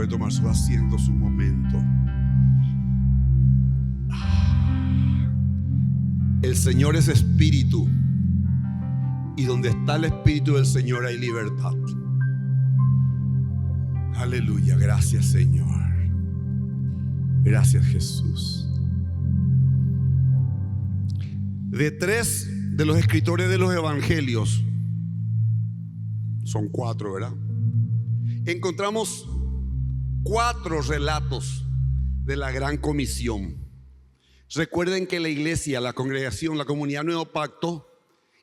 puede tomar su asiento, su momento. El Señor es espíritu, y donde está el espíritu del Señor hay libertad. Aleluya, gracias Señor. Gracias Jesús. De 3 de los escritores de los evangelios, son 4, ¿verdad? Encontramos 4 relatos de la gran comisión. Recuerden que la iglesia, la congregación, la comunidad Nuevo Pacto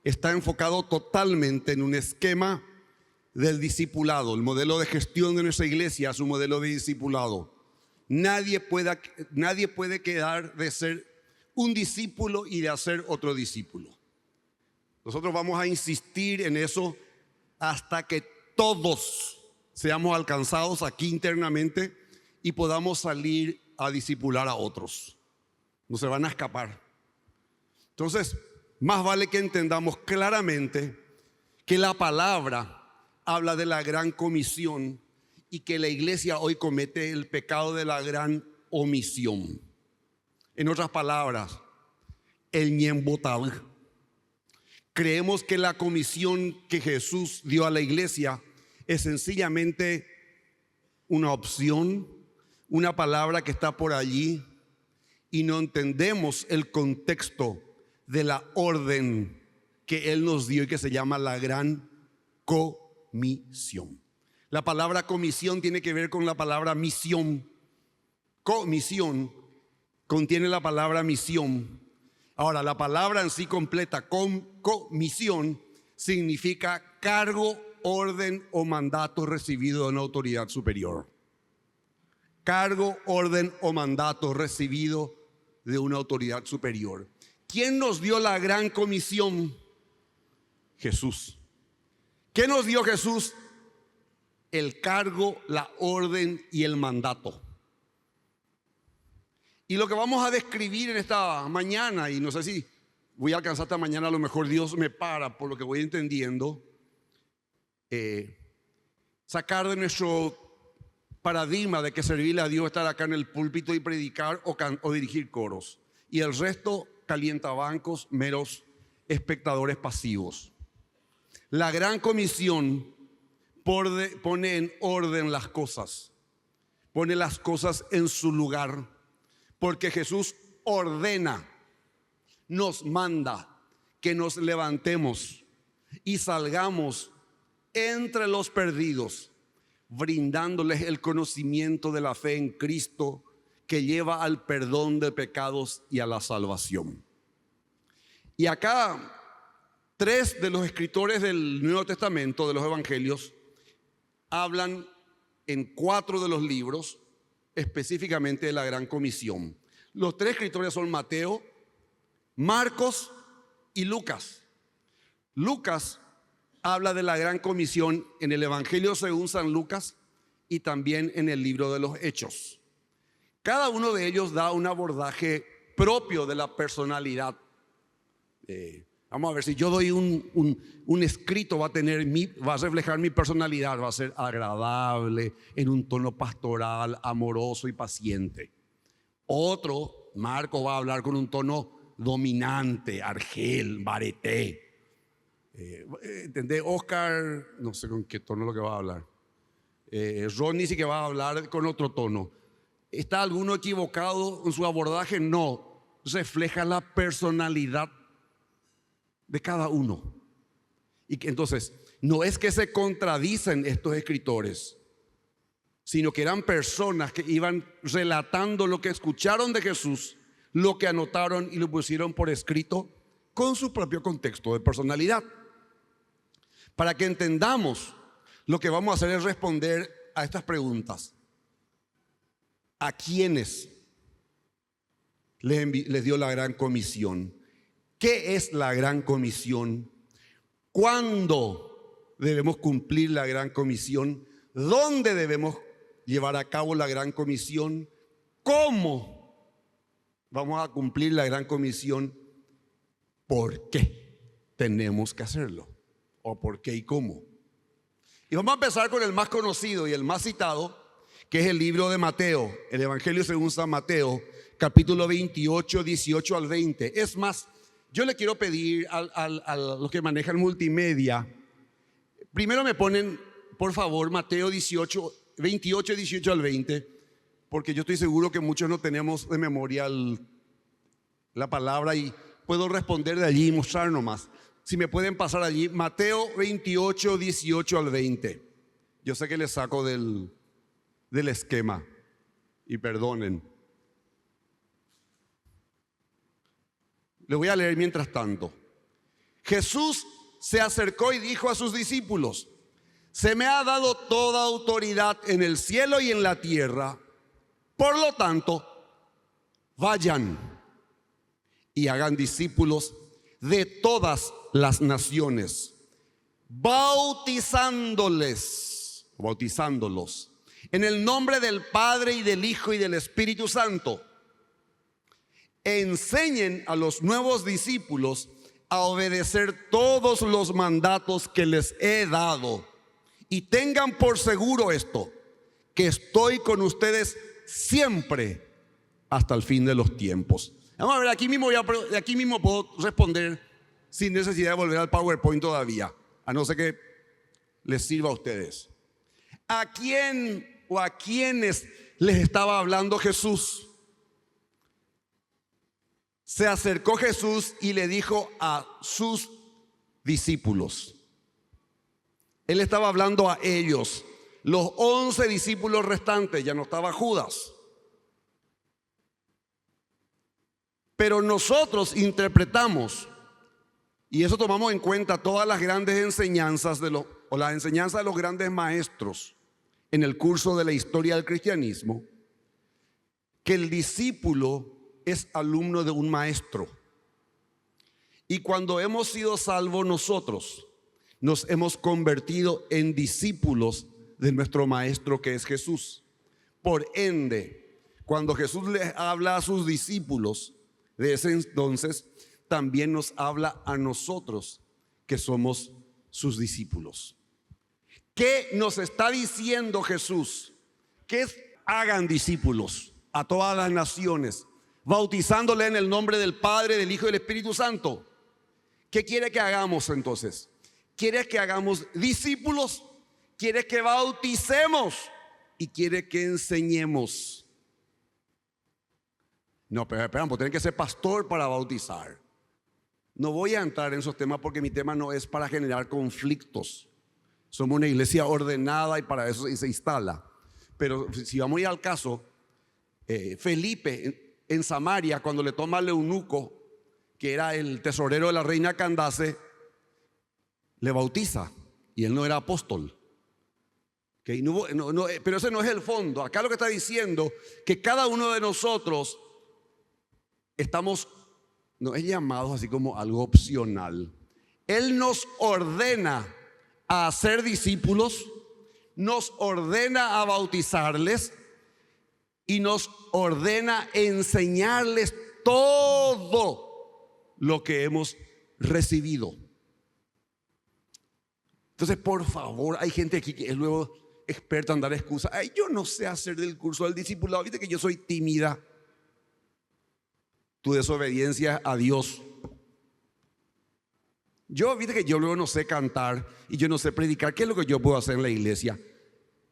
está enfocado totalmente en un esquema del discipulado. El modelo de gestión de nuestra iglesia es un modelo de discipulado. Nadie puede quedar de ser un discípulo y de hacer otro discípulo. Nosotros vamos a insistir en eso hasta que todos seamos alcanzados aquí internamente y podamos salir a discipular a otros. No se van a escapar. Entonces, más vale que entendamos claramente que la palabra habla de la gran comisión y que la iglesia hoy comete el pecado de la gran omisión. En otras palabras, el ñembotab. Creemos que la comisión que Jesús dio a la iglesia es sencillamente una opción, una palabra que está por allí, y no entendemos el contexto de la orden que Él nos dio y que se llama la gran comisión. La palabra comisión tiene que ver con la palabra misión. Comisión contiene la palabra misión. Ahora, la palabra en sí completa, comisión, significa cargo, orden o mandato recibido de una autoridad superior. Cargo, orden o mandato recibido de una autoridad superior. ¿Quién nos dio la gran comisión? Jesús. ¿Qué nos dio Jesús? El cargo, la orden y el mandato. Y lo que vamos a describir en esta mañana, y no sé si voy a alcanzar esta mañana, a lo mejor Dios me para por lo que voy entendiendo, sacar de nuestro paradigma de que servirle a Dios, estar acá en el púlpito y predicar o dirigir coros, y el resto calientabancos, meros espectadores pasivos. La gran comisión pone en orden las cosas, pone las cosas en su lugar, porque Jesús ordena, nos manda que nos levantemos y salgamos entre los perdidos, brindándoles el conocimiento de la fe en Cristo que lleva al perdón de pecados y a la salvación. Y acá 3 de los escritores del Nuevo Testamento, de los evangelios, hablan en 4 de los libros específicamente de la gran comisión. Los 3 escritores son Mateo, Marcos y Lucas. Lucas habla de la gran comisión en el Evangelio según San Lucas y también en el libro de los Hechos. Cada uno de ellos da un abordaje propio de la personalidad. Vamos a ver, si yo doy un escrito, va a reflejar mi personalidad, va a ser agradable, en un tono pastoral, amoroso y paciente. Otro, Marco, va a hablar con un tono dominante, argel, bareté. ¿Entendés? Oscar, no sé con qué tono es lo que va a hablar. Ronnie sí que va a hablar con otro tono. ¿Está alguno equivocado en su abordaje? No, refleja la personalidad de cada uno. Y que entonces no es que se contradicen estos escritores, sino que eran personas que iban relatando lo que escucharon de Jesús, lo que anotaron y lo pusieron por escrito con su propio contexto de personalidad. Para que entendamos, lo que vamos a hacer es responder a estas preguntas. ¿A quiénes les dio la gran comisión? ¿Qué es la gran comisión? ¿Cuándo debemos cumplir la gran comisión? ¿Dónde debemos llevar a cabo la gran comisión? ¿Cómo vamos a cumplir la gran comisión? ¿Por qué tenemos que hacerlo? ¿O por qué y cómo? Y vamos a empezar con el más conocido y el más citado, que es el libro de Mateo, el Evangelio según San Mateo, capítulo 28, 18 al 20. Es más, yo le quiero pedir a los que manejan multimedia, primero me ponen, por favor, Mateo 18, 28, 18 al 20, porque yo estoy seguro que muchos no tenemos de memoria la palabra y puedo responder de allí y mostrar nomás. Si me pueden pasar allí, Mateo 28, 18 al 20. Yo sé que les saco del esquema y perdonen. Le voy a leer mientras tanto. Jesús se acercó y dijo a sus discípulos: se me ha dado toda autoridad en el cielo y en la tierra. Por lo tanto, vayan y hagan discípulos de todas las naciones, bautizándolos en el nombre del Padre y del Hijo y del Espíritu Santo. Enseñen a los nuevos discípulos a obedecer todos los mandatos que les he dado. Y tengan por seguro esto, que estoy con ustedes siempre hasta el fin de los tiempos. Vamos a ver, aquí mismo puedo responder sin necesidad de volver al PowerPoint todavía, a no ser que les sirva a ustedes. ¿A quién o a quiénes les estaba hablando Jesús? Se acercó Jesús y le dijo a sus discípulos. Él estaba hablando a ellos, los 11 discípulos restantes, ya no estaba Judas. Pero nosotros interpretamos, y eso tomamos en cuenta todas las grandes enseñanzas o las enseñanzas de los grandes maestros en el curso de la historia del cristianismo, que el discípulo es alumno de un maestro. Y cuando hemos sido salvos nosotros, nos hemos convertido en discípulos de nuestro maestro que es Jesús. Por ende, cuando Jesús les habla a sus discípulos de ese entonces, también nos habla a nosotros que somos sus discípulos. ¿Qué nos está diciendo Jesús? Que hagan discípulos a todas las naciones, bautizándole en el nombre del Padre, del Hijo y del Espíritu Santo. ¿Qué quiere que hagamos entonces? ¿Quiere que hagamos discípulos? ¿Quiere que bauticemos? ¿Y quiere que enseñemos? No, pero esperan, pues tienen que ser pastor para bautizar. No voy a entrar en esos temas porque mi tema no es para generar conflictos. Somos una iglesia ordenada y para eso se instala. Pero si vamos a ir al caso, Felipe en Samaria, cuando le toma al eunuco, que era el tesorero de la reina Candace, le bautiza y él no era apóstol. ¿Okay? Pero ese no es el fondo. Acá lo que está diciendo que cada uno de nosotros no es llamados así como algo opcional. Él nos ordena a hacer discípulos, nos ordena a bautizarles y nos ordena enseñarles todo lo que hemos recibido. Entonces, por favor, hay gente aquí que es luego experta en dar excusas. Ay, yo no sé hacer del curso del discipulado. Viste que yo soy tímida. Tu desobediencia a Dios. Viste que yo luego no sé cantar y yo no sé predicar. ¿Qué es lo que yo puedo hacer en la iglesia?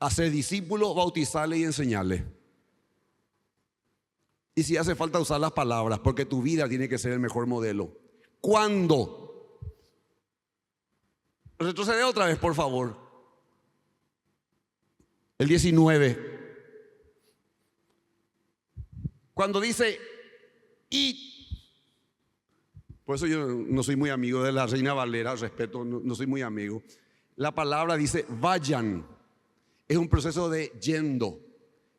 Hacer discípulos, bautizarle y enseñarle. Y si hace falta usar las palabras, porque tu vida tiene que ser el mejor modelo. ¿Cuándo? Retrocede otra vez, por favor. El 19. Cuando dice y, por eso yo no soy muy amigo de la Reina Valera, respeto, no soy muy amigo. La palabra dice vayan. Es un proceso de yendo.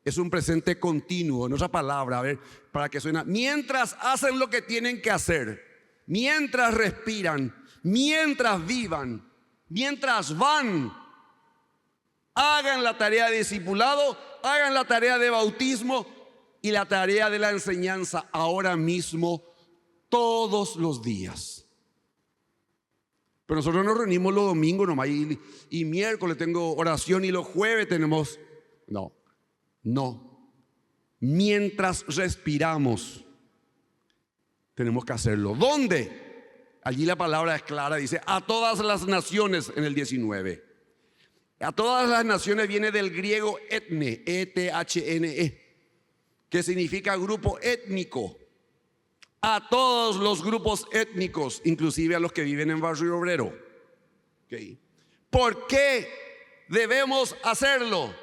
Es un presente continuo. En otra palabra, a ver, para que suena. Mientras hacen lo que tienen que hacer, mientras respiran, mientras vivan, mientras van, hagan la tarea de discipulado, hagan la tarea de bautismo y la tarea de la enseñanza ahora mismo, todos los días. Pero nosotros nos reunimos los domingos nomás y miércoles tengo oración y los jueves tenemos. No. No. Mientras respiramos, tenemos que hacerlo. ¿Dónde? Allí la palabra es clara, dice a todas las naciones en el 19. A todas las naciones viene del griego etne, E-T-H-N-E, que significa grupo étnico. A todos los grupos étnicos, inclusive a los que viven en Barrio Obrero. ¿Okay? ¿Por qué debemos hacerlo?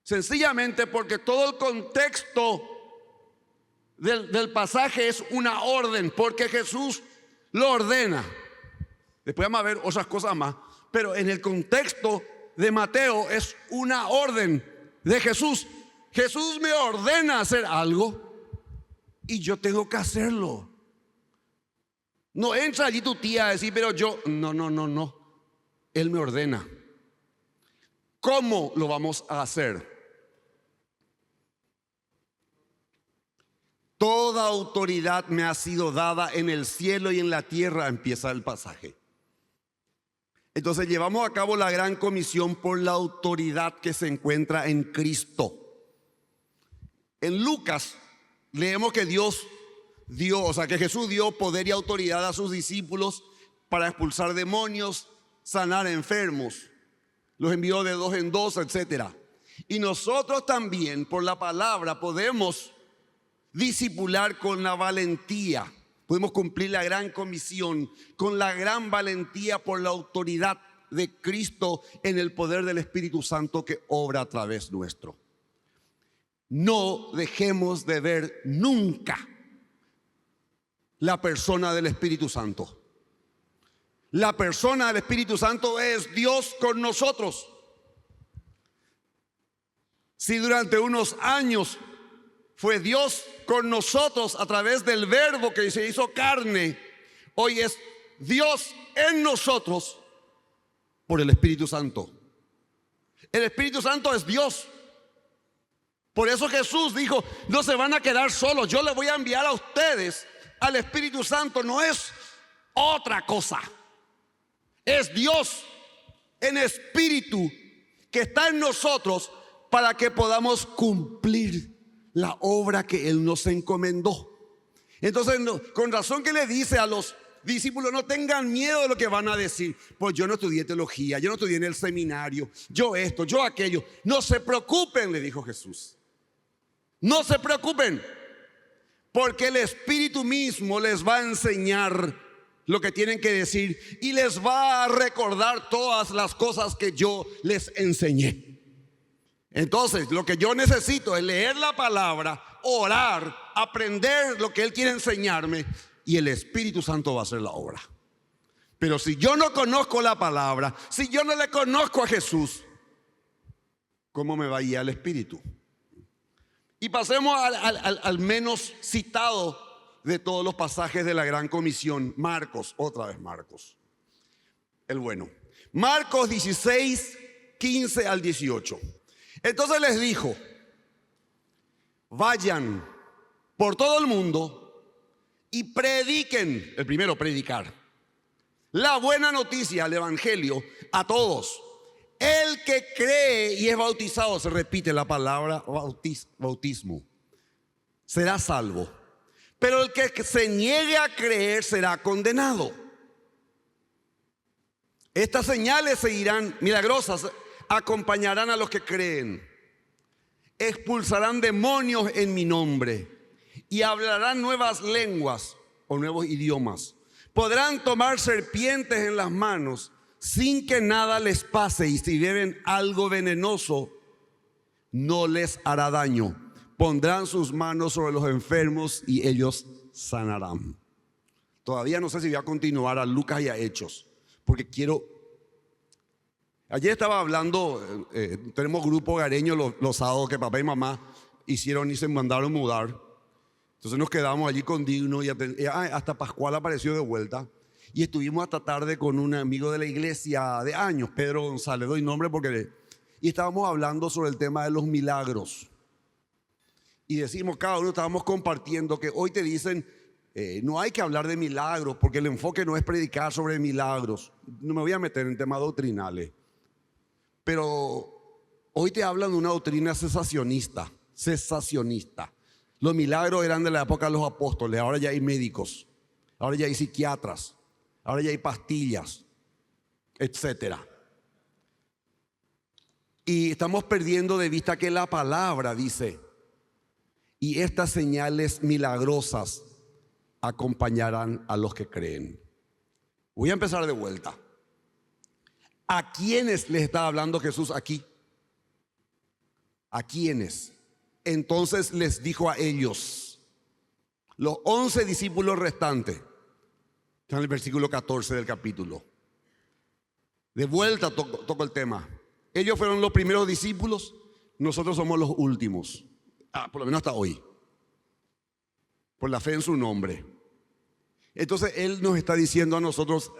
Sencillamente porque todo el contexto del pasaje es una orden, porque Jesús lo ordena. Después vamos a ver otras cosas más, pero en el contexto de Mateo es una orden de Jesús. Jesús me ordena hacer algo y yo tengo que hacerlo. No entra allí tu tía a decir, pero yo, no. Él me ordena. ¿Cómo lo vamos a hacer? Toda autoridad me ha sido dada en el cielo y en la tierra, empieza el pasaje. Entonces llevamos a cabo la gran comisión por la autoridad que se encuentra en Cristo. En Lucas leemos que que Jesús dio poder y autoridad a sus discípulos para expulsar demonios, sanar enfermos. Los envió de 2 en 2, etc. Y nosotros también por la palabra podemos discipular con la valentía. Podemos cumplir la gran comisión con la gran valentía por la autoridad de Cristo en el poder del Espíritu Santo que obra a través nuestro. No dejemos de ver nunca la persona del Espíritu Santo. La persona del Espíritu Santo es Dios con nosotros. Si durante unos años fue Dios con nosotros a través del Verbo que se hizo carne, hoy es Dios en nosotros por el Espíritu Santo. El Espíritu Santo es Dios. Por eso Jesús dijo, no se van a quedar solos, yo les voy a enviar a ustedes al Espíritu Santo. No es otra cosa, es Dios en espíritu que está en nosotros para que podamos cumplir la obra que Él nos encomendó. Entonces, con razón que le dice a los discípulos, no tengan miedo de lo que van a decir. Pues yo no estudié teología, yo no estudié en el seminario, yo esto, yo aquello. No se preocupen, le dijo Jesús. No se preocupen, porque el Espíritu mismo les va a enseñar lo que tienen que decir y les va a recordar todas las cosas que yo les enseñé. Entonces, lo que yo necesito es leer la palabra, orar, aprender lo que Él quiere enseñarme, y el Espíritu Santo va a hacer la obra. Pero si yo no conozco la palabra, si yo no le conozco a Jesús, ¿cómo me va a guiar el Espíritu? Y pasemos al menos citado de todos los pasajes de la gran comisión, Marcos, otra vez Marcos, el bueno. Marcos 16, 15 al 18. Entonces les dijo, vayan por todo el mundo y prediquen, el primero predicar, la buena noticia, el evangelio a todos. El que cree y es bautizado, se repite la palabra bautismo, será salvo. Pero el que se niegue a creer será condenado. Estas señales seguirán milagrosas, acompañarán a los que creen. Expulsarán demonios en mi nombre y hablarán nuevas lenguas o nuevos idiomas. Podrán tomar serpientes en las manos sin que nada les pase, y si beben algo venenoso no les hará daño. Pondrán sus manos sobre los enfermos y ellos sanarán. Todavía no sé si voy a continuar a Lucas y a Hechos, porque quiero. Ayer estaba hablando, tenemos grupo hogareño los sábados que papá y mamá hicieron y se mandaron mudar. Entonces nos quedamos allí con Digno y hasta Pascual apareció de vuelta. Y estuvimos hasta tarde con un amigo de la iglesia de años, Pedro González, doy nombre y estábamos hablando sobre el tema de los milagros. Y decimos, cada uno estábamos compartiendo que hoy te dicen, no hay que hablar de milagros, porque el enfoque no es predicar sobre milagros. No me voy a meter en temas doctrinales. Pero Hoy te hablan de una doctrina cesacionista, cesacionista. Los milagros eran de la época de los apóstoles, ahora ya hay médicos, ahora ya hay psiquiatras, ahora ya hay pastillas, etcétera. Y estamos perdiendo de vista que la palabra dice: y estas señales milagrosas acompañarán a los que creen. Voy a empezar de vuelta. ¿A quiénes les está hablando Jesús aquí? ¿A quiénes? Entonces les dijo a ellos, los 11 discípulos restantes. Está en el versículo 14 del capítulo. De vuelta toco el tema. Ellos fueron los primeros discípulos, nosotros somos los últimos. Por lo menos hasta hoy. Por la fe en su nombre. Entonces Él nos está diciendo a nosotros,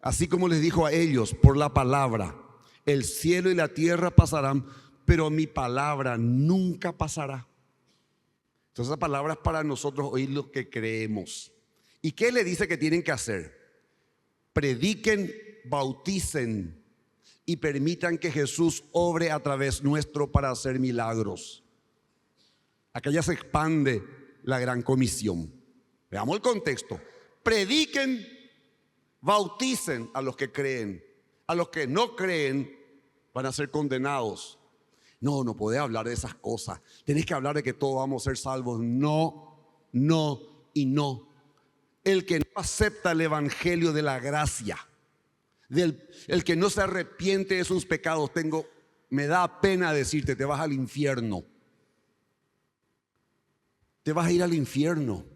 así como les dijo a ellos, por la palabra: el cielo y la tierra pasarán, pero mi palabra nunca pasará. Entonces esa palabra es para nosotros hoy los que creemos. ¿Y qué le dice que tienen que hacer? Prediquen, bauticen y permitan que Jesús obre a través nuestro para hacer milagros. Acá ya se expande la gran comisión. Veamos el contexto. Prediquen, bauticen a los que creen. A los que no creen van a ser condenados. No podés hablar de esas cosas. Tenés que hablar de que todos vamos a ser salvos. No y no. El que no acepta el evangelio de la gracia, el que no se arrepiente de sus pecados, me da pena decirte, te vas al infierno. Te vas a ir al infierno.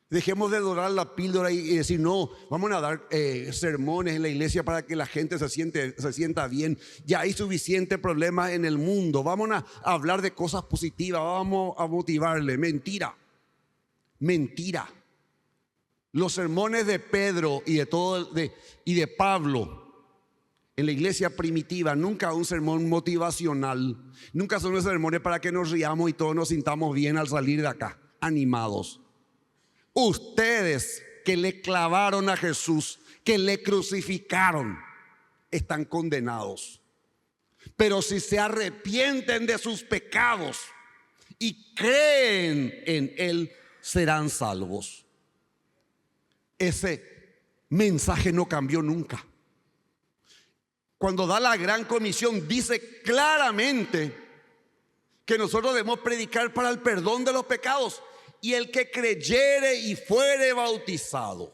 Dejemos de dorar la píldora y decir: no, vamos a dar sermones en la iglesia para que la gente se sienta bien. Ya hay suficientes problemas en el mundo. Vamos a hablar de cosas positivas, vamos a motivarle. Mentira. Los sermones de Pedro y de Pablo en la iglesia primitiva nunca un sermón motivacional, nunca son unos sermones para que nos riamos y todos nos sintamos bien al salir de acá, animados. Ustedes que le clavaron a Jesús, que le crucificaron, están condenados. Pero si se arrepienten de sus pecados y creen en Él, serán salvos. Ese mensaje no cambió nunca. Cuando da la gran comisión, dice claramente que nosotros debemos predicar para el perdón de los pecados. Y el que creyere y fuere bautizado.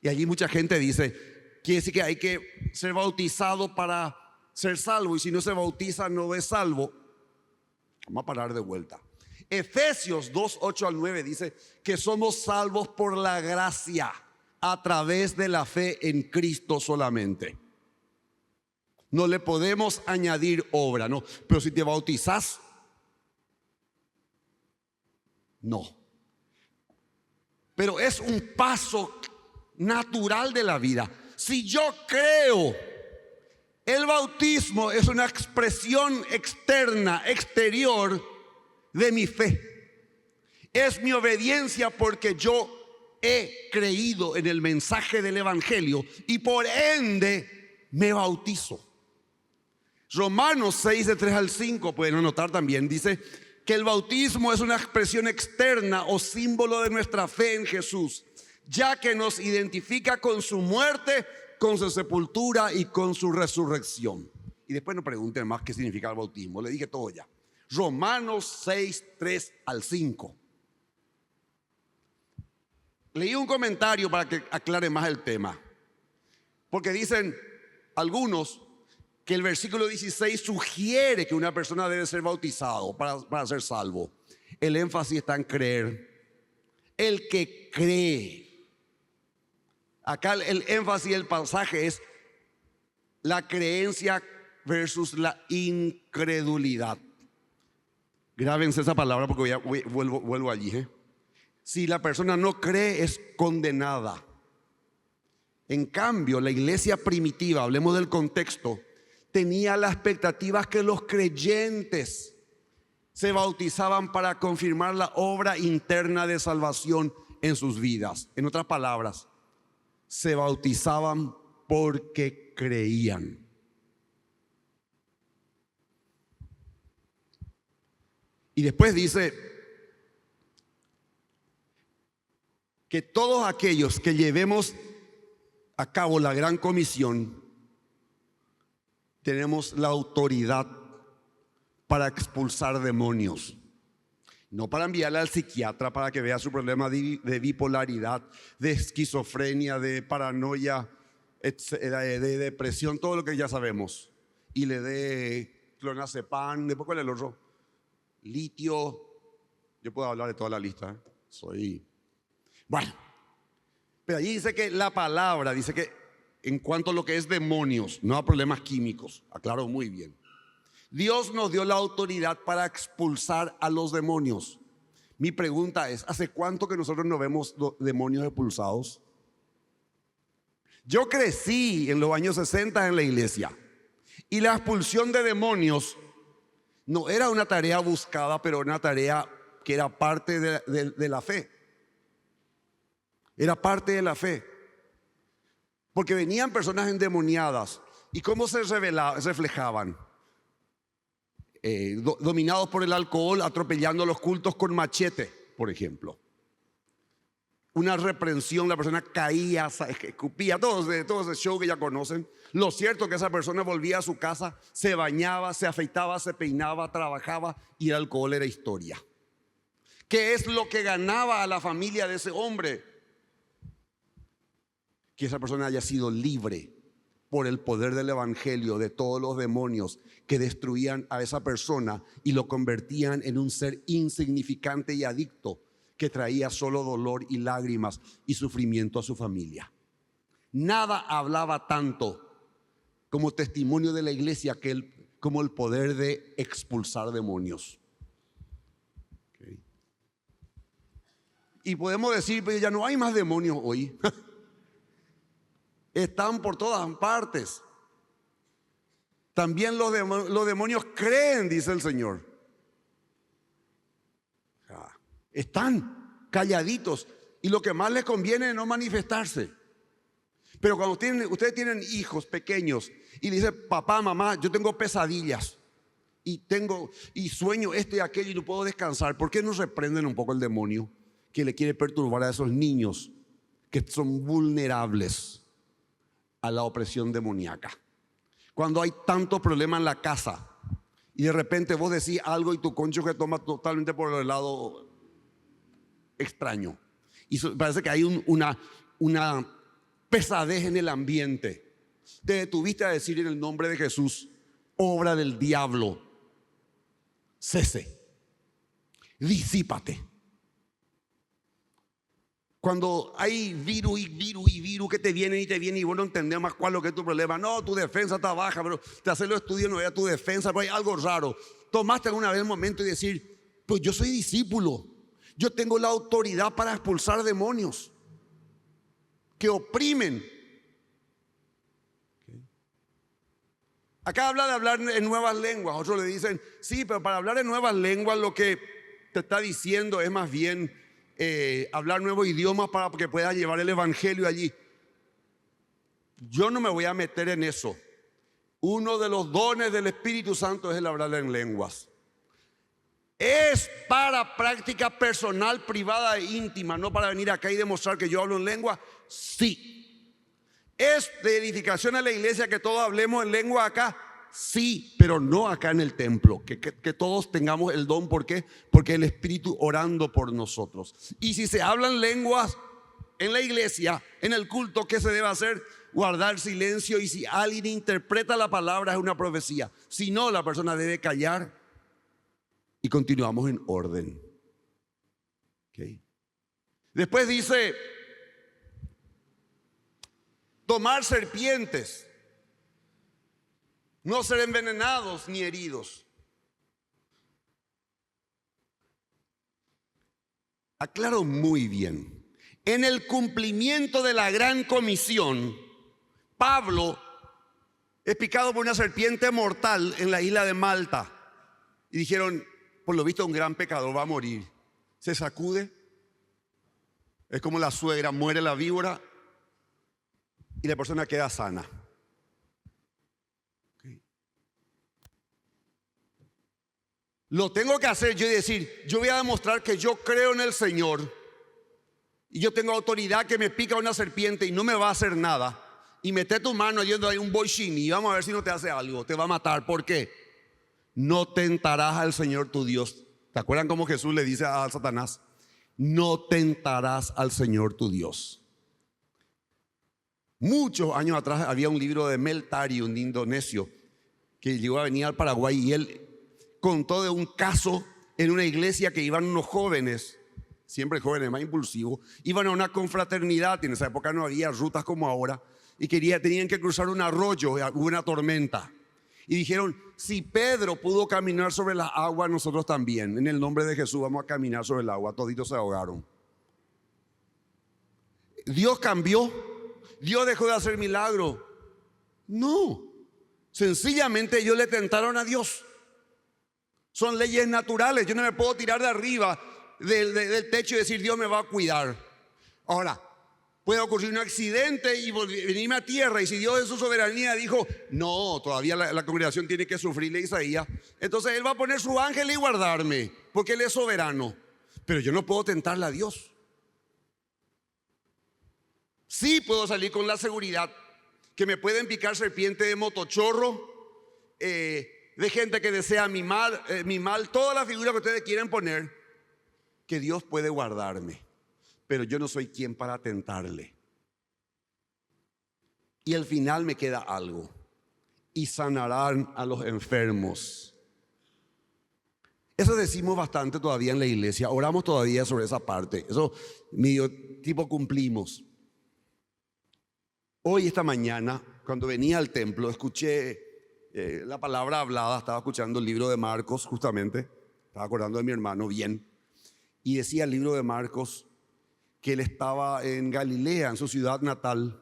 Y allí mucha gente dice: quiere decir que hay que ser bautizado para ser salvo, y si no se bautiza no es salvo. Vamos a parar de vuelta. Efesios 2, 8 al 9 dice que somos salvos por la gracia a través de la fe en Cristo solamente. No le podemos añadir obra, no. Pero si te bautizas, no. Pero es un paso natural de la vida. Si yo creo, el bautismo es una expresión externa, exterior de mi fe. Es mi obediencia porque yo he creído en el mensaje del evangelio y por ende me bautizo. Romanos 6 de 3 al 5, pueden anotar también, dice que el bautismo es una expresión externa o símbolo de nuestra fe en Jesús, ya que nos identifica con su muerte, con su sepultura y con su resurrección. Y después no pregunten más qué significa el bautismo, le dije todo ya. Romanos 6, 3 al 5. Leí un comentario para que aclare más el tema, porque dicen algunos que el versículo 16 sugiere que una persona debe ser bautizado para ser salvo. El énfasis está en creer. El que cree. Acá el énfasis del pasaje es la creencia versus la incredulidad. Grábense esa palabra porque vuelvo allí. Si la persona no cree, es condenada. En cambio, la iglesia primitiva, hablemos del contexto, tenía la expectativa que los creyentes se bautizaban para confirmar la obra interna de salvación en sus vidas. En otras palabras, se bautizaban porque creían. Y después dice que todos aquellos que llevemos a cabo la gran comisión, tenemos la autoridad para expulsar demonios. No para enviarle al psiquiatra para que vea su problema de bipolaridad, de esquizofrenia, de paranoia, de depresión, todo lo que ya sabemos. Y le dé clonazepam, después ¿cuál es el otro? Litio. Yo puedo hablar de toda la lista, Bueno, pero allí dice que la palabra, dice que en cuanto a lo que es demonios, no a problemas químicos, aclaro muy bien. Dios nos dio la autoridad para expulsar a los demonios. Mi pregunta es, ¿hace cuánto que nosotros no vemos demonios expulsados? Yo crecí en los años 60 en la iglesia y la expulsión de demonios no era una tarea buscada, pero una tarea que era parte de la fe. Era parte de la fe. Porque venían personas endemoniadas. ¿Y cómo se reflejaban? Dominados por el alcohol, atropellando los cultos con machete, por ejemplo. Una reprensión, la persona caía, escupía, todo ese show que ya conocen. Lo cierto es que esa persona volvía a su casa, se bañaba, se afeitaba, se peinaba, trabajaba y el alcohol era historia. ¿Qué es lo que ganaba a la familia de ese hombre? Que esa persona haya sido libre por el poder del evangelio de todos los demonios que destruían a esa persona y lo convertían en un ser insignificante y adicto que traía solo dolor y lágrimas y sufrimiento a su familia. Nada hablaba tanto como testimonio de la iglesia como el poder de expulsar demonios. Okay. Y podemos decir, pero ya no hay más demonios hoy. Están por todas partes. También los demonios creen, dice el Señor. Están calladitos y lo que más les conviene es no manifestarse. Pero cuando ustedes tienen hijos pequeños y le dicen, papá, mamá, yo tengo pesadillas y sueño esto y aquello y no puedo descansar, ¿por qué no reprenden un poco el demonio que le quiere perturbar a esos niños que son vulnerables a la opresión demoníaca? Cuando hay tanto problema en la casa y de repente vos decís algo y tu cónyuge toma totalmente por el lado extraño y parece que hay una pesadez en el ambiente, te detuviste a decir en el nombre de Jesús, obra del diablo, cese, disípate. Cuando hay virus que te vienen y vos no entendés más cuál es lo que es tu problema. No, tu defensa está baja, pero te haces los estudios, no era tu defensa, pero hay algo raro. Tomaste alguna vez el momento y decir, pues yo soy discípulo, yo tengo la autoridad para expulsar demonios que oprimen. Acá habla de hablar en nuevas lenguas. Otros le dicen, sí, pero para hablar en nuevas lenguas lo que te está diciendo es más bien hablar nuevos idiomas para que puedas llevar el evangelio allí. Yo no me voy a meter en eso. Uno de los dones del Espíritu Santo es el hablar en lenguas. Es para práctica personal, privada e íntima, no para venir acá y demostrar que yo hablo en lengua. Sí. ¿Es de edificación a la iglesia que todos hablemos en lengua acá? Sí, pero no acá en el templo. Que todos tengamos el don. ¿Por qué? Porque el Espíritu orando por nosotros. Y si se hablan lenguas en la iglesia, en el culto, ¿qué se debe hacer? Guardar silencio. Y si alguien interpreta la palabra, es una profecía. Si no, la persona debe callar. Y continuamos en orden. Okay. Después dice, tomar serpientes, no ser envenenados ni heridos. Aclaro muy bien. En el cumplimiento de la gran comisión, Pablo es picado por una serpiente mortal en la isla de Malta. Y dijeron, por lo visto un gran pecador va a morir. Se sacude. Es como la suegra, muere la víbora y la persona queda sana. Okay. Lo tengo que hacer yo y decir, yo voy a demostrar que yo creo en el Señor y yo tengo autoridad que me pica una serpiente y no me va a hacer nada. Y mete tu mano yendo ahí un boishini y vamos a ver si no te hace algo, te va a matar. ¿Por qué? No tentarás al Señor tu Dios. ¿Te acuerdan cómo Jesús le dice a Satanás? No tentarás al Señor tu Dios. Muchos años atrás había un libro de Mel Tari, un indonesio, que llegó a venir al Paraguay y él contó de un caso en una iglesia que iban unos jóvenes, siempre jóvenes más impulsivos, iban a una confraternidad, y en esa época no había rutas como ahora, y tenían que cruzar un arroyo, hubo una tormenta. Y dijeron, si Pedro pudo caminar sobre la agua, nosotros también. En el nombre de Jesús vamos a caminar sobre el agua. Toditos se ahogaron. Dios cambió. Dios dejó de hacer milagro. No. Sencillamente ellos le tentaron a Dios. Son leyes naturales. Yo no me puedo tirar de arriba del techo y decir Dios me va a cuidar. Ahora, puede ocurrir un accidente y venirme a tierra. Y si Dios en su soberanía dijo, no, todavía la congregación tiene que sufrirle a Isaías, entonces Él va a poner su ángel y guardarme, porque Él es soberano. Pero yo no puedo tentarle a Dios. Sí puedo salir con la seguridad que me pueden picar serpiente de motochorro, de gente que desea mi mal, todas las figuras que ustedes quieren poner, que Dios puede guardarme. Pero yo no soy quien para tentarle. Y al final me queda algo. Y sanarán a los enfermos. Eso decimos bastante todavía en la iglesia. Oramos todavía sobre esa parte. Eso medio tipo cumplimos. Hoy, esta mañana, cuando venía al templo, escuché la palabra hablada. Estaba escuchando el libro de Marcos, justamente. Estaba acordando de mi hermano bien. Y decía el libro de Marcos que él estaba en Galilea, en su ciudad natal,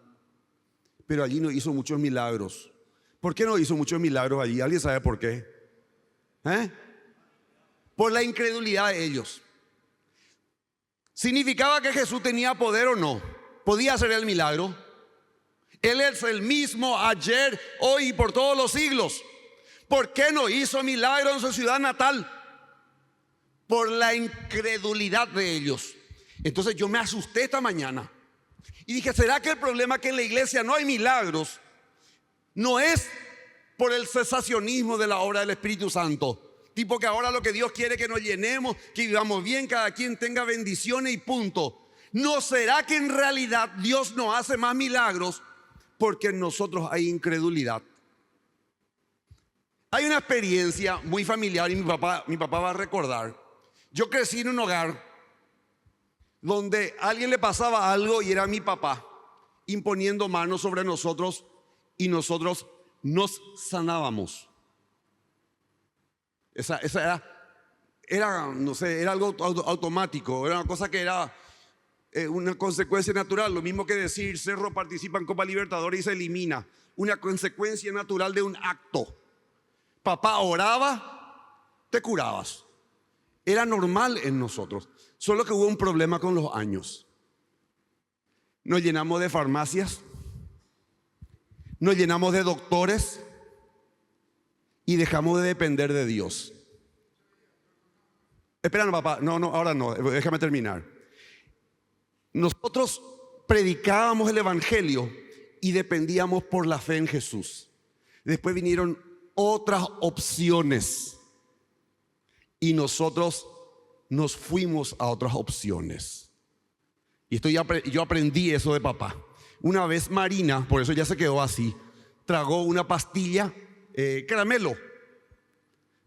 pero allí no hizo muchos milagros. ¿Por qué no hizo muchos milagros allí? ¿Alguien sabe por qué? Por la incredulidad de ellos. ¿Significaba que Jesús tenía poder o no? ¿Podía hacer el milagro? Él es el mismo ayer, hoy y por todos los siglos. ¿Por qué no hizo milagro en su ciudad natal? Por la incredulidad de ellos. Entonces yo me asusté esta mañana y dije, ¿será que el problema es que en la iglesia no hay milagros? No es por el cesacionismo de la obra del Espíritu Santo, tipo que ahora lo que Dios quiere es que nos llenemos, que vivamos bien, cada quien tenga bendiciones y punto. ¿No será que en realidad Dios no hace más milagros porque en nosotros hay incredulidad? Hay una experiencia muy familiar y mi papá va a recordar. Yo crecí en un hogar donde a alguien le pasaba algo y era mi papá imponiendo manos sobre nosotros y nosotros nos sanábamos. Esa era, no sé, era algo automático, era una cosa que era una consecuencia natural. Lo mismo que decir Cerro participa en Copa Libertadores y se elimina. Una consecuencia natural de un acto. Papá oraba, te curabas. Era normal en nosotros. Solo que hubo un problema con los años. Nos llenamos de farmacias, nos llenamos de doctores y dejamos de depender de Dios. Espera, papá, no, ahora no, déjame terminar. Nosotros predicábamos el evangelio y dependíamos por la fe en Jesús. Después vinieron otras opciones y nosotros nos fuimos a otras opciones. Y yo aprendí eso de papá. Una vez Marina, por eso ya se quedó así, tragó una pastilla, caramelo.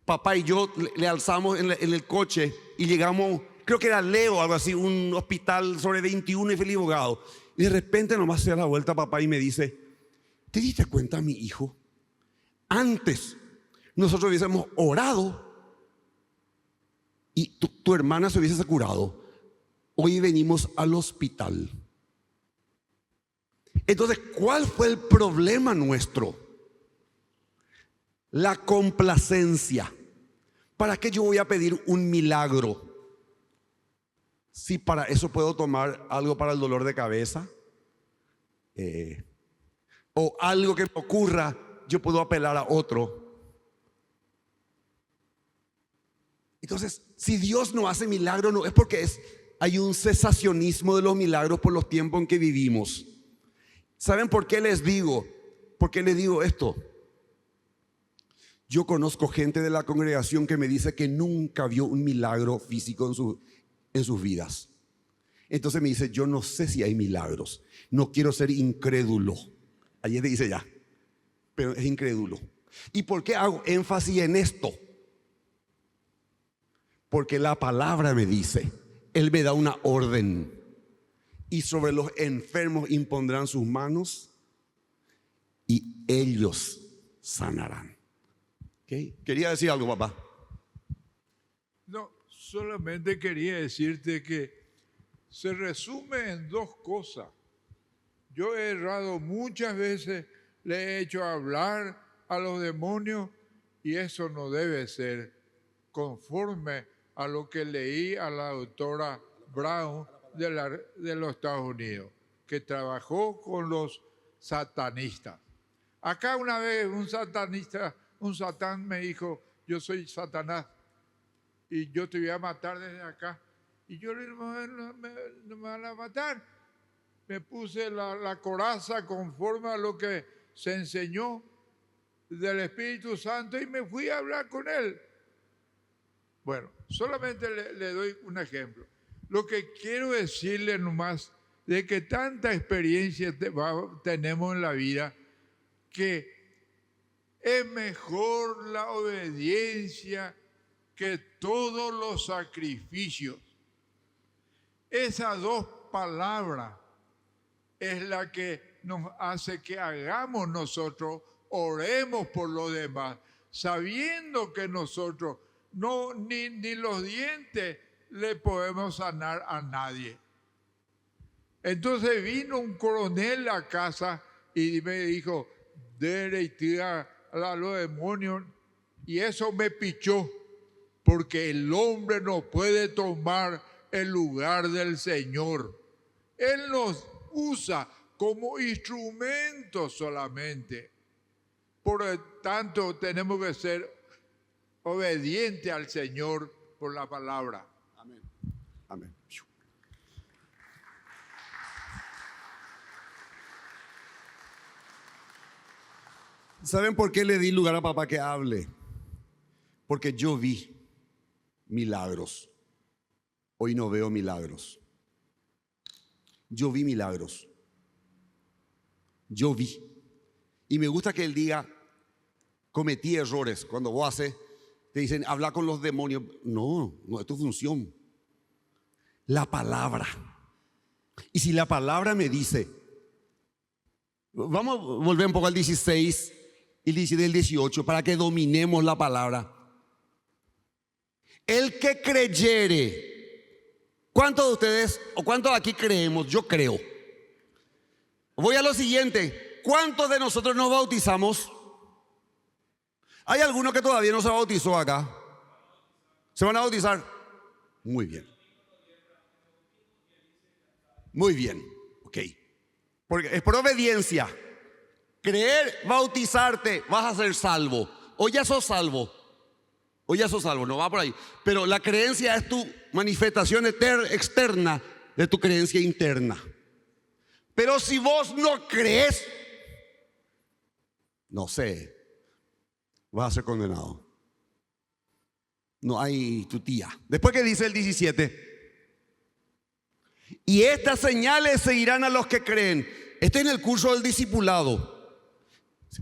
Papá y yo le alzamos en el coche y llegamos, creo que era Leo, algo así, un hospital sobre 21 y Feliz Bogado. Y de repente nomás se da la vuelta papá y me dice, ¿te diste cuenta, mi hijo? Antes nosotros hubiésemos orado y tu hermana se hubiese curado. Hoy venimos al hospital. Entonces, ¿cuál fue el problema nuestro? La complacencia. ¿Para qué yo voy a pedir un milagro? Si para eso puedo tomar algo para el dolor de cabeza, o algo que me ocurra, yo puedo apelar a otro. Entonces, si Dios no hace milagros, no es porque hay un cesacionismo de los milagros por los tiempos en que vivimos. ¿Saben por qué les digo? ¿Por qué les digo esto? Yo conozco gente de la congregación que me dice que nunca vio un milagro físico en sus vidas. Entonces me dice, yo no sé si hay milagros. No quiero ser incrédulo. Ayer te dice ya, pero es incrédulo. ¿Y por qué hago énfasis en esto? Porque la palabra me dice, Él me da una orden. Y sobre los enfermos impondrán sus manos y ellos sanarán. ¿Okay? Quería decir algo, papá. No, solamente quería decirte que se resume en dos cosas. Yo he errado muchas veces, le he hecho hablar a los demonios y eso no debe ser conforme a lo que leí a la doctora Brown de los Estados Unidos, que trabajó con los satanistas. Acá una vez un satán me dijo, yo soy Satanás y yo te voy a matar desde acá. Y yo le dije, no me van a matar. Me puse la coraza conforme a lo que se enseñó del Espíritu Santo y me fui a hablar con él. Bueno, solamente le doy un ejemplo. Lo que quiero decirle nomás de que tanta experiencia tenemos en la vida que es mejor la obediencia que todos los sacrificios. Esas dos palabras es la que nos hace que hagamos nosotros, oremos por los demás, sabiendo que nosotros ni los dientes le podemos sanar a nadie. Entonces vino un coronel a casa y me dijo, derecha a los demonios, y eso me pichó, porque el hombre no puede tomar el lugar del Señor. Él nos usa como instrumentos solamente. Por lo tanto, tenemos que ser obedientes al Señor por la palabra. Amén. Amén. ¿Saben por qué le di lugar a papá que hable? Porque yo vi milagros. Hoy no veo milagros. Yo vi milagros. Yo vi. Y me gusta que él diga, cometí errores. Cuando vos haces, te dicen, habla con los demonios. No es tu función. La palabra. Y si la palabra me dice, vamos a volver un poco al 16 y del 18 para que dominemos la palabra. El que creyere. ¿Cuántos de ustedes o cuántos de aquí creemos? Yo creo. Voy a lo siguiente. ¿Cuántos de nosotros nos bautizamos? ¿Hay alguno que todavía no se bautizó acá? ¿Se van a bautizar? Muy bien. Muy bien. Ok. Porque es por obediencia. Creer, bautizarte, vas a ser salvo. O ya sos salvo. O ya sos salvo, no va por ahí. Pero la creencia es tu manifestación externa de tu creencia interna. Pero si vos no crees, no sé, vas a ser condenado. No hay tu tía. Después que dice el 17, y estas señales seguirán a los que creen. Estoy en el curso del discipulado.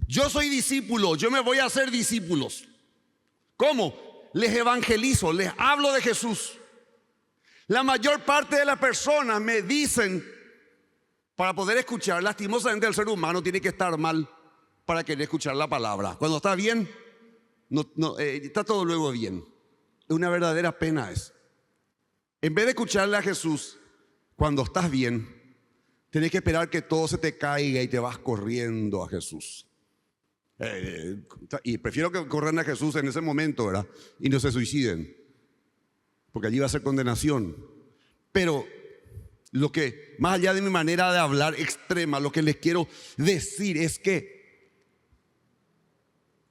Yo soy discípulo, yo me voy a hacer discípulos. ¿Cómo? Les evangelizo, les hablo de Jesús. La mayor parte de las personas me dicen, para poder escuchar, lastimosamente el ser humano tiene que estar mal para querer escuchar la palabra. Cuando está bien, está todo luego bien. Es una verdadera pena eso. En vez de escucharle a Jesús, cuando estás bien, tenés que esperar que todo se te caiga y te vas corriendo a Jesús. Y prefiero que corran a Jesús en ese momento, ¿verdad? Y no se suiciden, porque allí va a ser condenación. Pero lo que, más allá de mi manera de hablar extrema, lo que les quiero decir es que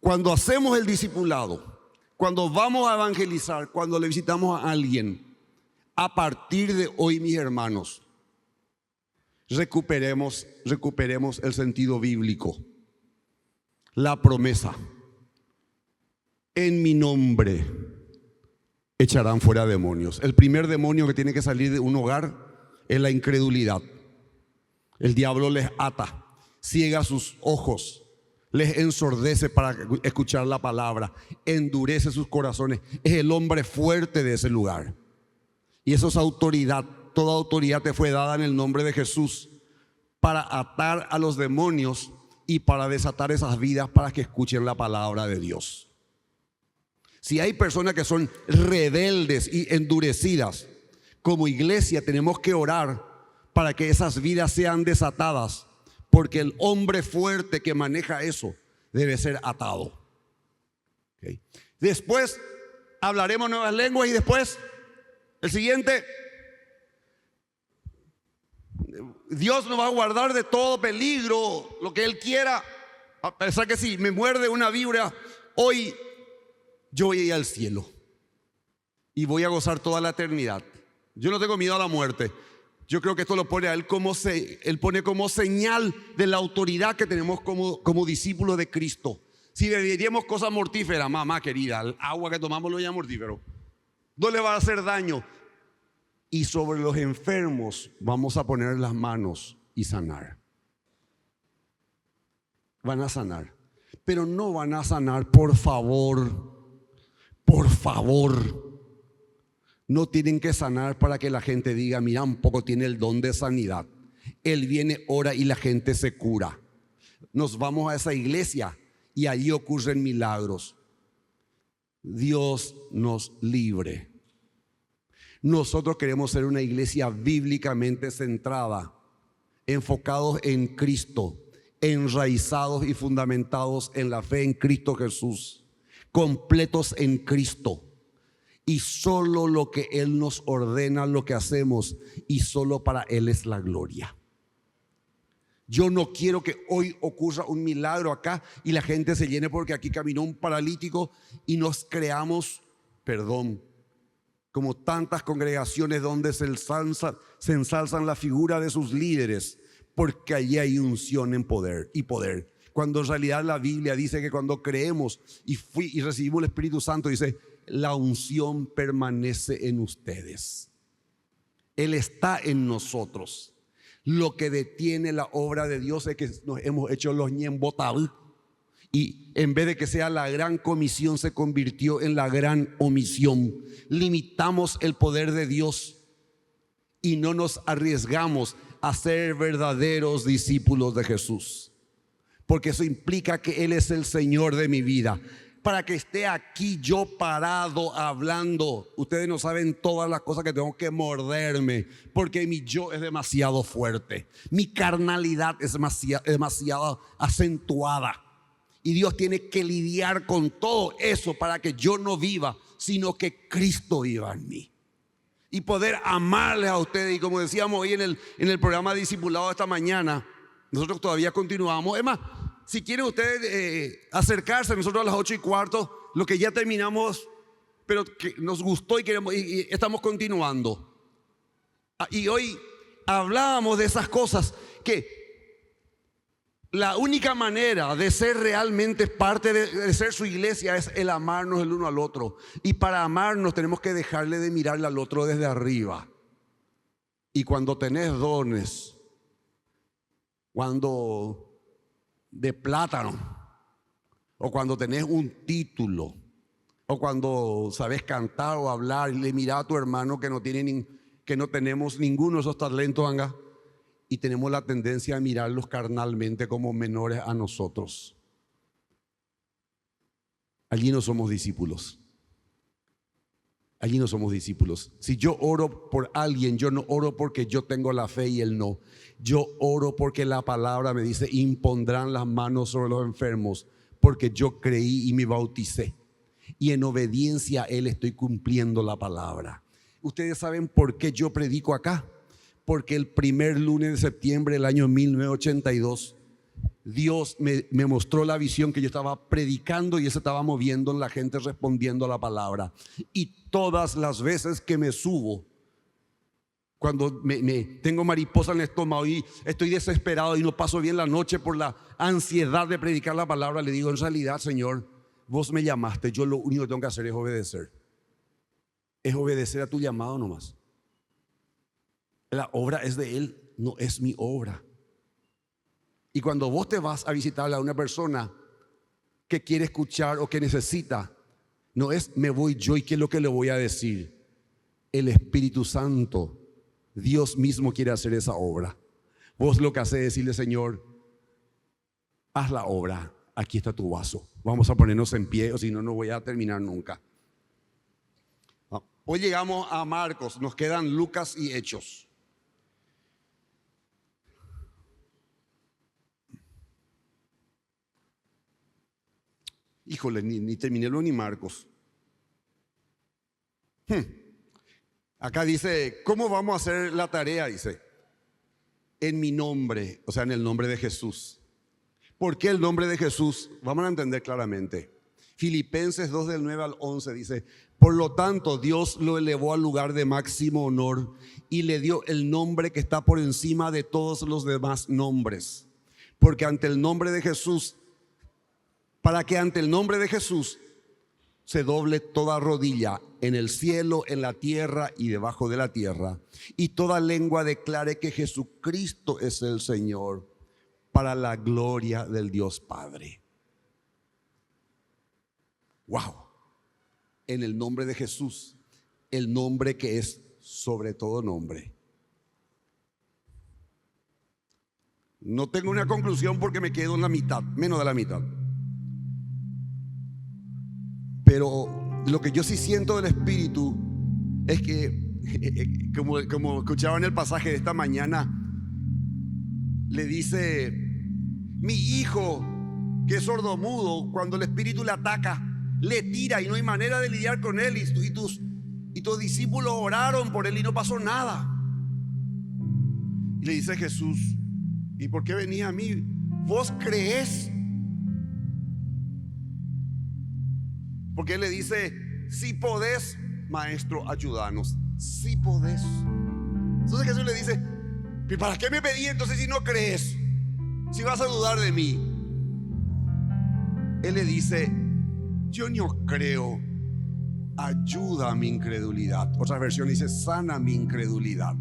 cuando hacemos el discipulado, cuando vamos a evangelizar, cuando le visitamos a alguien, a partir de hoy, mis hermanos, recuperemos el sentido bíblico. La promesa: en mi nombre echarán fuera demonios. El primer demonio que tiene que salir de un hogar es la incredulidad. El diablo les ata, ciega sus ojos, les ensordece para escuchar la palabra, endurece sus corazones. Es el hombre fuerte de ese lugar. Y eso es autoridad. Toda autoridad te fue dada en el nombre de Jesús para atar a los demonios y para desatar esas vidas para que escuchen la palabra de Dios. Si hay personas que son rebeldes y endurecidas, como iglesia tenemos que orar para que esas vidas sean desatadas, porque el hombre fuerte que maneja eso debe ser atado. ¿Okay? Después hablaremos nuevas lenguas y después el siguiente: Dios nos va a guardar de todo peligro, lo que Él quiera. A pesar que si me muerde una víbora, hoy yo voy a ir al cielo y voy a gozar toda la eternidad. Yo no tengo miedo a la muerte. Yo creo que esto lo pone a Él Él pone como señal de la autoridad que tenemos como discípulos de Cristo. Si beberíamos cosas mortíferas, mamá querida, el agua que tomamos lo llama mortífero, no le va a hacer daño. Y sobre los enfermos vamos a poner las manos y sanar. Van a sanar, pero no van a sanar, por favor, no tienen que sanar para que la gente diga: mira, un poco tiene el don de sanidad. Él viene, ora y la gente se cura. Nos vamos a esa iglesia y ahí ocurren milagros. Dios nos libre. Nosotros queremos ser una iglesia bíblicamente centrada, enfocados en Cristo, enraizados y fundamentados en la fe en Cristo Jesús, completos en Cristo. Y solo lo que Él nos ordena lo que hacemos, y solo para Él es la gloria. Yo no quiero que hoy ocurra un milagro acá y la gente se llene porque aquí caminó un paralítico y nos creamos, como tantas congregaciones donde se ensalzan la figura de sus líderes, porque allí hay unción en poder y poder. Cuando en realidad la Biblia dice que cuando creemos y recibimos el Espíritu Santo, dice: la unción permanece en ustedes. Él está en nosotros. Lo que detiene la obra de Dios es que nos hemos hecho los ñembotabú. Y en vez de que sea la gran comisión, se convirtió en la gran omisión. Limitamos el poder de Dios y no nos arriesgamos a ser verdaderos discípulos de Jesús. Porque eso implica que Él es el Señor de mi vida. Para que esté aquí yo parado hablando, ustedes no saben todas las cosas que tengo que morderme, porque mi yo es demasiado fuerte. Mi carnalidad es demasiado acentuada. Y Dios tiene que lidiar con todo eso para que yo no viva, sino que Cristo viva en mí. Y poder amarles a ustedes. Y como decíamos hoy en el programa de discipulado esta mañana, nosotros todavía continuamos. Es más, si quieren ustedes acercarse, nosotros a las 8:15, lo que ya terminamos, pero que nos gustó y estamos continuando. Y hoy hablábamos de esas cosas que la única manera de ser realmente parte de ser su iglesia es el amarnos el uno al otro. Y para amarnos tenemos que dejarle de mirarle al otro desde arriba. Y cuando tenés dones, cuando de plátano, o cuando tenés un título, o cuando sabes cantar o hablar, y le mirás a tu hermano que no tenemos ninguno de esos talentos, anga, y tenemos la tendencia a mirarlos carnalmente como menores a nosotros. Allí no somos discípulos. Allí no somos discípulos. Si yo oro por alguien, yo no oro porque yo tengo la fe y él no. Yo oro porque la palabra me dice: impondrán las manos sobre los enfermos, porque yo creí y me bauticé. Y en obediencia a Él estoy cumpliendo la palabra. Ustedes saben por qué yo predico acá. Porque el primer lunes de septiembre del año 1982, Dios me mostró la visión que yo estaba predicando y eso estaba moviendo en la gente respondiendo a la palabra. Y todas las veces que me subo, cuando tengo mariposa en el estómago y estoy desesperado y no paso bien la noche por la ansiedad de predicar la palabra, le digo, en realidad, Señor, vos me llamaste, yo lo único que tengo que hacer es obedecer. Es obedecer a tu llamado nomás. La obra es de Él, no es mi obra. Y cuando vos te vas a visitar a una persona que quiere escuchar o que necesita, no es me voy yo y qué es lo que le voy a decir. El Espíritu Santo, Dios mismo quiere hacer esa obra. Vos lo que haces es decirle, Señor, haz la obra, aquí está tu vaso. Vamos a ponernos en pie o si no, no voy a terminar nunca. Hoy llegamos a Marcos, nos quedan Lucas y Hechos. Híjole, ni terminé ni Marcos. Acá dice, ¿cómo vamos a hacer la tarea? Dice, en mi nombre, o sea, en el nombre de Jesús. ¿Por qué el nombre de Jesús? Vamos a entender claramente. Filipenses 2 del 9 al 11 dice, por lo tanto Dios lo elevó al lugar de máximo honor y le dio el nombre que está por encima de todos los demás nombres. Porque ante el nombre de Jesús, para que ante el nombre de Jesús se doble toda rodilla en el cielo, en la tierra y debajo de la tierra, y toda lengua declare que Jesucristo es el Señor, para la gloria del Dios Padre. Wow. En el nombre de Jesús, el nombre que es sobre todo nombre. No tengo una conclusión porque me quedo en la mitad, menos de la mitad. Pero lo que yo sí siento del Espíritu es que, como escuchaba en el pasaje de esta mañana, le dice, mi hijo que es sordomudo, cuando el Espíritu le ataca, le tira y no hay manera de lidiar con él, y tus discípulos oraron por él y no pasó nada. Y le dice Jesús, ¿y por qué venís a mí? ¿Vos creés? Porque él le dice, si podés, maestro, ayúdanos. Si podés. Entonces Jesús le dice, ¿para qué me pedí entonces si no crees? Si vas a dudar de mí. Él le dice, yo no creo, ayuda a mi incredulidad. Otra versión dice, sana mi incredulidad.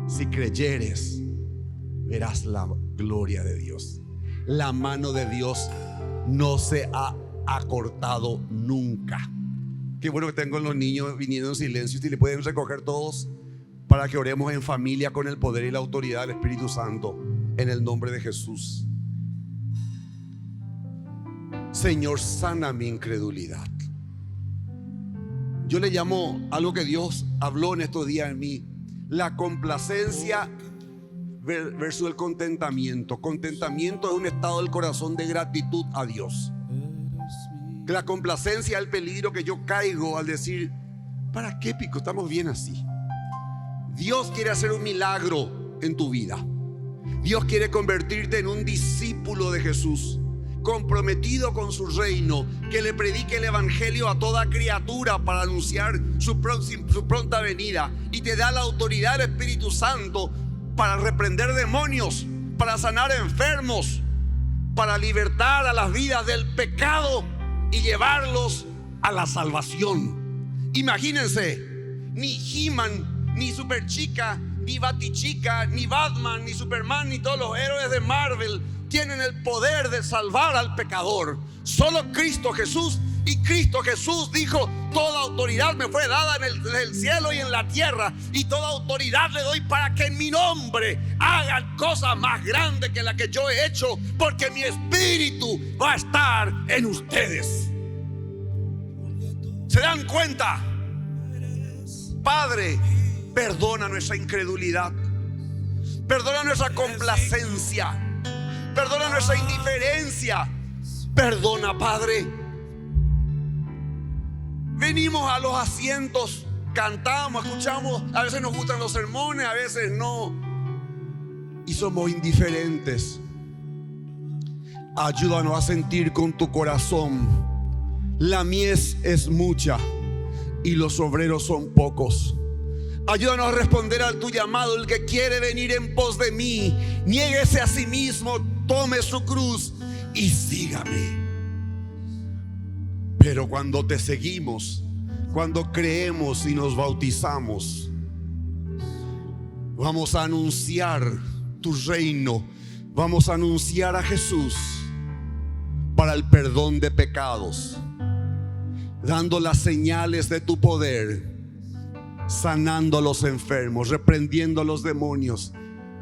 Si creyeres, verás la gloria de Dios. La mano de Dios no se ha acortado nunca. Qué bueno que tengo los niños viniendo en silencio. Si le pueden recoger todos para que oremos en familia con el poder y la autoridad del Espíritu Santo, en el nombre de Jesús. Señor, sana mi incredulidad. Yo le llamo algo que Dios habló en estos días en mí, la complacencia versus el contentamiento. Contentamiento es un estado del corazón de gratitud a Dios. Que la complacencia es el peligro que yo caigo al decir, ¿para qué, Pico? Estamos bien así. Dios quiere hacer un milagro en tu vida. Dios quiere convertirte en un discípulo de Jesús, comprometido con su reino, que le predique el evangelio a toda criatura para anunciar su pronta venida, y te da la autoridad del Espíritu Santo para reprender demonios, para sanar enfermos, para libertar a las vidas del pecado y llevarlos a la salvación. Imagínense, ni He-Man, ni Superchica, ni Batichica, ni Batman, ni Superman, ni todos los héroes de Marvel tienen el poder de salvar al pecador. Solo Cristo Jesús. Y Cristo Jesús dijo, toda autoridad me fue dada en el cielo y en la tierra, y toda autoridad le doy para que en mi nombre hagan cosas más grandes que la que yo he hecho, porque mi espíritu va a estar en ustedes. ¿Se dan cuenta? Padre, perdona nuestra incredulidad, perdona nuestra complacencia, perdona nuestra indiferencia. Perdona, Padre. Venimos a los asientos, cantamos, escuchamos, a veces nos gustan los sermones, a veces no. y somos indiferentes. Ayúdanos a sentir con tu corazón: la mies es mucha y los obreros son pocos. Ayúdanos a responder a tu llamado. El que quiere venir en pos de mí, niéguese a sí mismo, tome su cruz y sígame. Pero cuando te seguimos, cuando creemos y nos bautizamos, vamos a anunciar tu reino, vamos a anunciar a Jesús para el perdón de pecados, dando las señales de tu poder, sanando a los enfermos, reprendiendo a los demonios.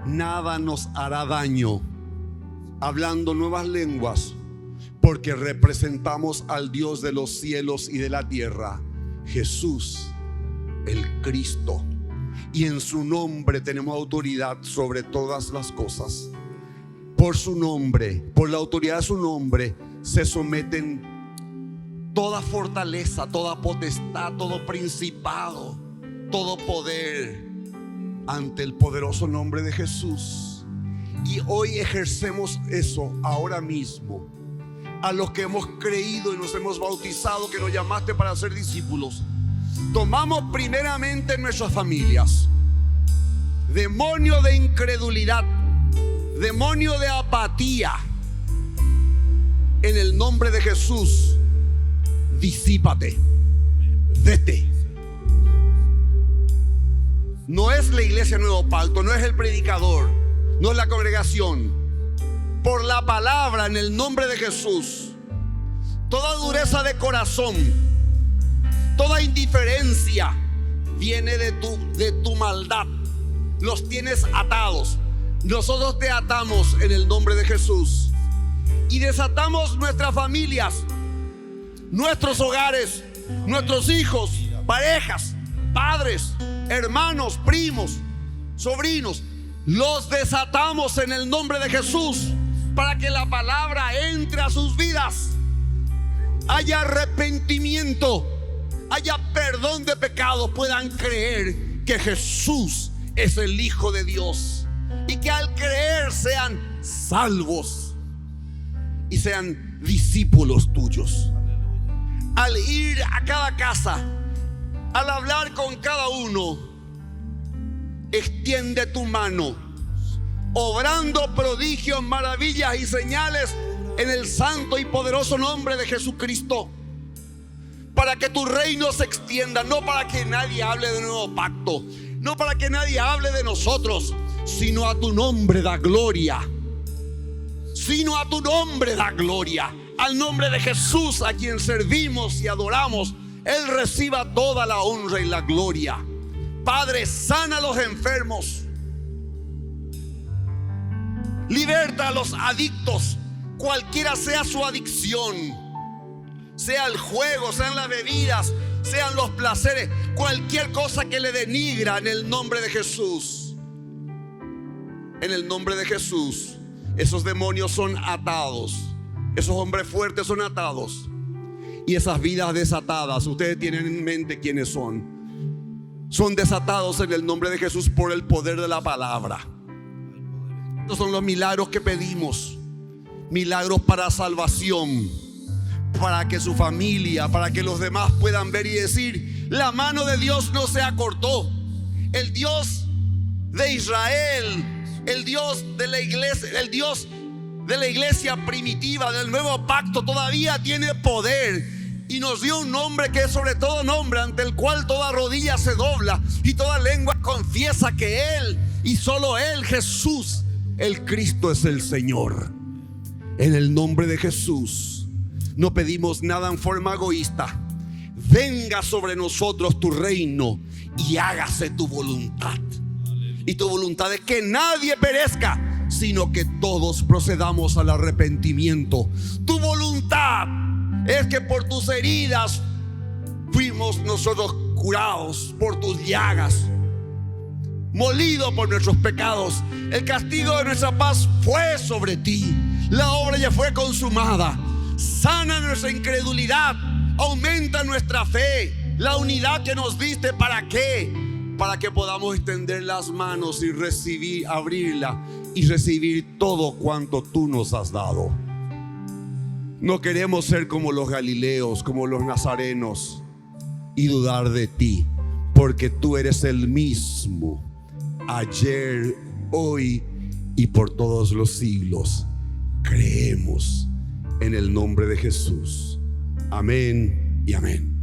Nada nos hará daño, hablando nuevas lenguas, porque representamos al Dios de los cielos y de la tierra, Jesús el Cristo, y en su nombre tenemos autoridad sobre todas las cosas. Por su nombre, por la autoridad de su nombre, se someten toda fortaleza, toda potestad, todo principado, todo poder ante el poderoso nombre de Jesús. Y hoy ejercemos eso ahora mismo. A los que hemos creído y nos hemos bautizado, que nos llamaste para ser discípulos, tomamos primeramente en nuestras familias demonio de incredulidad, demonio de apatía. En el nombre de Jesús, disípate, vete. No es la iglesia Nuevo Pacto, no es el predicador, no es la congregación. Por la palabra, en el nombre de Jesús, toda dureza de corazón, toda indiferencia viene de tu maldad. Los tienes atados. Nosotros te atamos en el nombre de Jesús y desatamos nuestras familias, nuestros hogares, nuestros hijos, parejas, padres, hermanos, primos, sobrinos. Los desatamos en el nombre de Jesús para que la palabra entre a sus vidas, haya arrepentimiento, haya perdón de pecados, puedan creer que Jesús es el Hijo de Dios y que al creer sean salvos y sean discípulos tuyos. Al ir a cada casa, al hablar con cada uno, extiende tu mano, obrando prodigios, maravillas y señales en el santo y poderoso nombre de Jesucristo, para que tu reino se extienda. No para que nadie hable de nuevo pacto, no para que nadie hable de nosotros, sino a tu nombre da gloria, sino a tu nombre da gloria. Al nombre de Jesús, a quien servimos y adoramos, Él reciba toda la honra y la gloria. Padre, sana a los enfermos, liberta a los adictos, cualquiera sea su adicción, sea el juego, sean las bebidas, sean los placeres, cualquier cosa que le denigra, en el nombre de Jesús. En el nombre de Jesús, esos demonios son atados, esos hombres fuertes son atados, y esas vidas desatadas, ustedes tienen en mente quiénes son desatados en el nombre de Jesús por el poder de la palabra. Estos son los milagros que pedimos, milagros para salvación, para que su familia, para que los demás puedan ver y decir: la mano de Dios no se acortó. El Dios de Israel, el Dios de la iglesia, el Dios de la iglesia primitiva del nuevo pacto todavía tiene poder, y nos dio un nombre que es sobre todo nombre, ante el cual toda rodilla se dobla y toda lengua confiesa que Él y solo Él, Jesús el Cristo, es el Señor. En el nombre de Jesús no pedimos nada en forma egoísta. Venga sobre nosotros tu reino y hágase tu voluntad. Y tu voluntad es que nadie perezca, sino que todos procedamos al arrepentimiento. Tu voluntad es que por tus heridas fuimos nosotros curados, por tus llagas, molido por nuestros pecados. El castigo de nuestra paz fue sobre ti. La obra ya fue consumada. Sana nuestra incredulidad, aumenta nuestra fe. La unidad que nos diste, ¿para qué? Para que podamos extender las manos y recibir, abrirla y recibir todo cuanto tú nos has dado. No queremos ser como los galileos, como los nazarenos, y dudar de ti, porque tú eres el mismo, ayer, hoy y por todos los siglos. Creemos en el nombre de Jesús. Amén y amén.